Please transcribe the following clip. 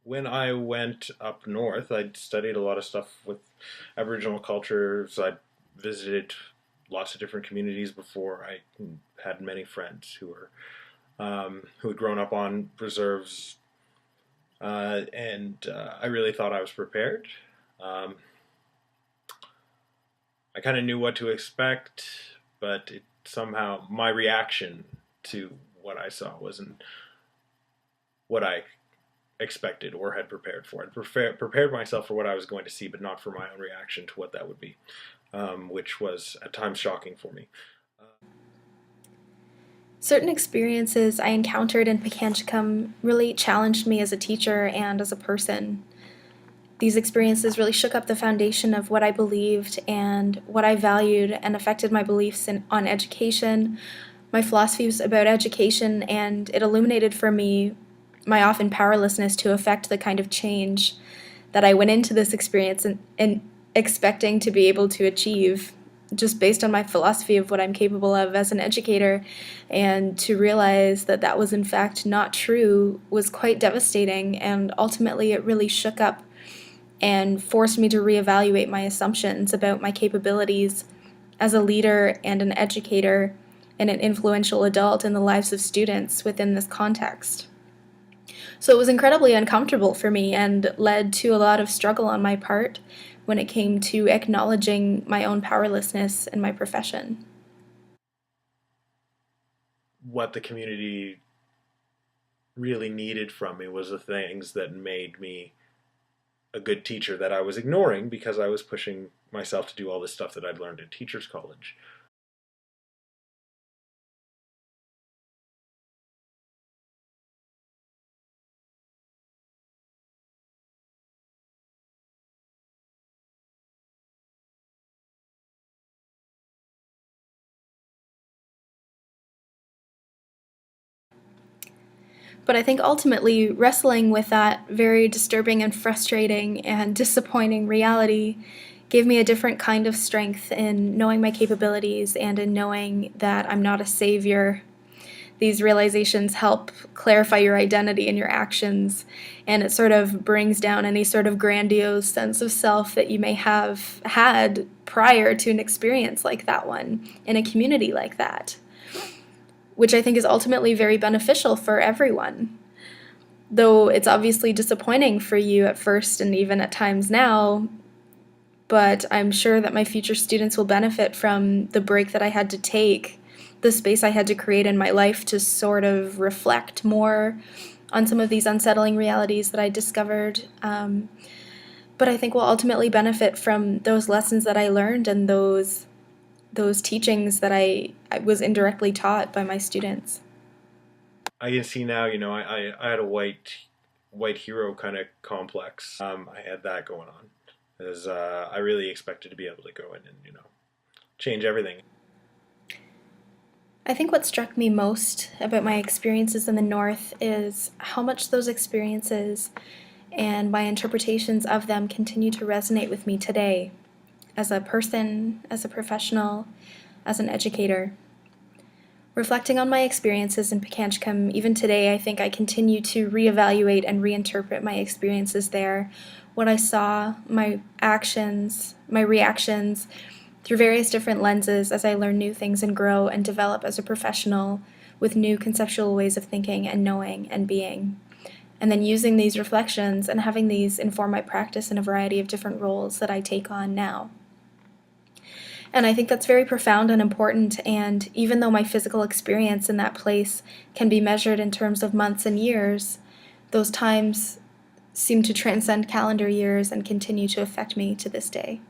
When I went up north, I studied a lot of stuff with Aboriginal cultures. I visited lots of different communities before I had many friends who had grown up on reserves, and I really thought I was prepared. Um, I kind of knew what to expect, but somehow my reaction to what I saw wasn't what I expected or had prepared for. I prepared myself for what I was going to see, but not for my own reaction to what that would be, which was at times shocking for me. Certain experiences I encountered in Pakanchikam really challenged me as a teacher and as a person. These experiences really shook up the foundation of what I believed and what I valued and affected my beliefs on education, my philosophies about education, and it illuminated for me my often powerlessness to affect the kind of change that I went into this experience and expecting to be able to achieve just based on my philosophy of what I'm capable of as an educator. And to realize that that was in fact not true was quite devastating, and ultimately it really shook up and forced me to reevaluate my assumptions about my capabilities as a leader and an educator and an influential adult in the lives of students within this context. So it was incredibly uncomfortable for me and led to a lot of struggle on my part when it came to acknowledging my own powerlessness in my profession. What the community really needed from me was the things that made me a good teacher that I was ignoring because I was pushing myself to do all this stuff that I'd learned in teachers college. But I think ultimately wrestling with that very disturbing and frustrating and disappointing reality gave me a different kind of strength in knowing my capabilities and in knowing that I'm not a savior. These realizations help clarify your identity and your actions, and it sort of brings down any sort of grandiose sense of self that you may have had prior to an experience like that one in a community like that, which I think is ultimately very beneficial for everyone. Though it's obviously disappointing for you at first and even at times now, but I'm sure that my future students will benefit from the break that I had to take, the space I had to create in my life to sort of reflect more on some of these unsettling realities that I discovered. But I think will ultimately benefit from those lessons that I learned and those teachings that I was indirectly taught by my students. I can see now, I had a white hero kind of complex. I had that going on, as I really expected to be able to go in and change everything. I think what struck me most about my experiences in the North is how much those experiences and my interpretations of them continue to resonate with me today as a person, as a professional, as an educator. Reflecting on my experiences in Pakanchkum, even today, I think I continue to reevaluate and reinterpret my experiences there, what I saw, my actions, my reactions, through various different lenses as I learn new things and grow and develop as a professional with new conceptual ways of thinking and knowing and being. And then using these reflections and having these inform my practice in a variety of different roles that I take on now. And I think that's very profound and important. And even though my physical experience in that place can be measured in terms of months and years, those times seem to transcend calendar years and continue to affect me to this day.